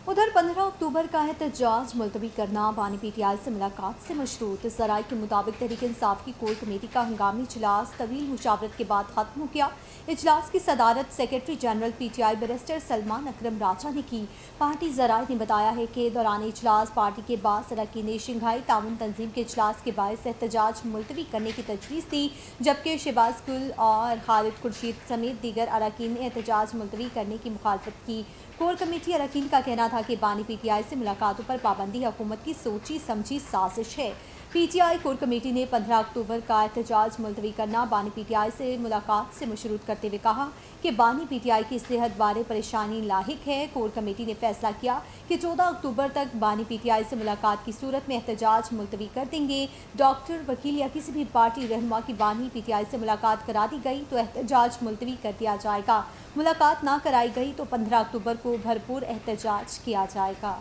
उधर 15 अक्टूबर का एहतजाज मुलतवी करना बानी पीटीआई से मुलाकात से मशरूत। ज़राए के मुताबिक तहरीक इंसाफ की कोर कमेटी का हंगामी इजलास तवील मुशावरत के बाद खत्म हो गया। इजलास की सदारत secretary general PTI barrister Salman Akram Raja ने की। पार्टी ज़राए ने बताया है कि दौरान इजलास पार्टी के बाद अरकान शंघाई ताउन तंजीम के इजलास के बायस एहतजाज मुलतवी करने की तजवीज़ थी, जबकि शहबाज गुल और खालिद खुर्शीद समेत दीगर अरकान ने एहतजाज मुलतवी करने की मुखालफत की। कोर कमेटी अरकान का कहना था कि बानी पीटीआई से मुलाकातों पर पाबंदी हुकूमत की सोची समझी साजिश है। पीटीआई कोर कमेटी ने 15 अक्टूबर का एहतजाज मुलतवी करना बानी पीटीआई से मुलाकात से मशरूत करते हुए कहा कि बानी पीटीआई की इस्लाहत बारे परेशानी लाहिक है। कोर कमेटी ने फैसला किया कि 14 अक्टूबर तक बानी पीटीआई से मुलाकात की सूरत में एहतजाज मुलतवी कर देंगे। डॉक्टर, वकील या किसी भी पार्टी रहनुमा की बानी पीटीआई से मुलाकात करा दी गई तो एहतजाज मुलतवी कर दिया जाएगा। मुलाकात ना कराई गई तो 15 अक्टूबर को भरपूर एहतजाज किया जाएगा।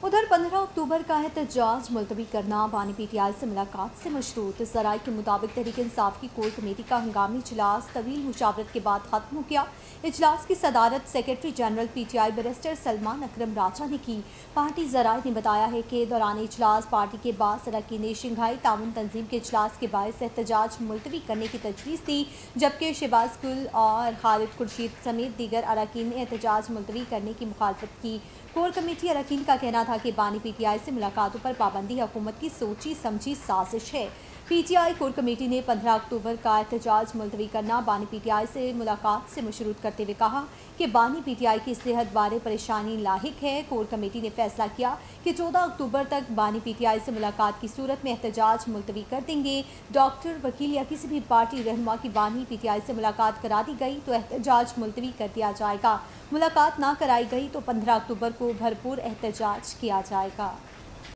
उधर 15 अक्टूबर का एहतजाज मुलतवी करना बानी पीटीआई से मुलाकात से मशरूत। ज़राए के मुताबिक तहरीक इंसाफ की कोर कमेटी का हंगामी इजलास तवील मुशावरत के बाद खत्म हो गया। इजलास की सदारत secretary general PTI barrister Salman Akram Raja ने की। पार्टी ज़राए ने बताया है कि दौरान इजलास पार्टी के बाद अरकान शंघाई ताउन तंजीम के इजलास के बायस एहतजाज मुलतवी करने की तजवीज़ थी, जबकि शहबाज गुल और खालिद खुर्शीद समेत दीगर अरकान ने एहतजाज मुलतवी करने की मुखालफत की। कोर कमेटी अरकान का कहना था कि बानी पीटीआई से मुलाकातों पर पाबंदी हुकूमत की सोची समझी साजिश है। पीटीआई कोर कमेटी ने 15 अक्टूबर का एहतजाज मुलतवी करना बानी पीटीआई से मुलाकात से मशरूत करते हुए कहा कि बानी पीटीआई की इस्लाहत बारे परेशानी लाहिक है। कोर कमेटी ने फैसला किया कि 14 अक्टूबर तक बानी पीटीआई से मुलाकात की सूरत में एहतजाज मुलतवी कर देंगे। डॉक्टर, वकील या किसी भी पार्टी रहनुमा की बानी पीटीआई से मुलाकात करा दी गई तो एहतजाज मुलतवी कर दिया जाएगा। मुलाकात ना कराई गई तो 15 अक्टूबर को भरपूर एहतजाज किया जाएगा।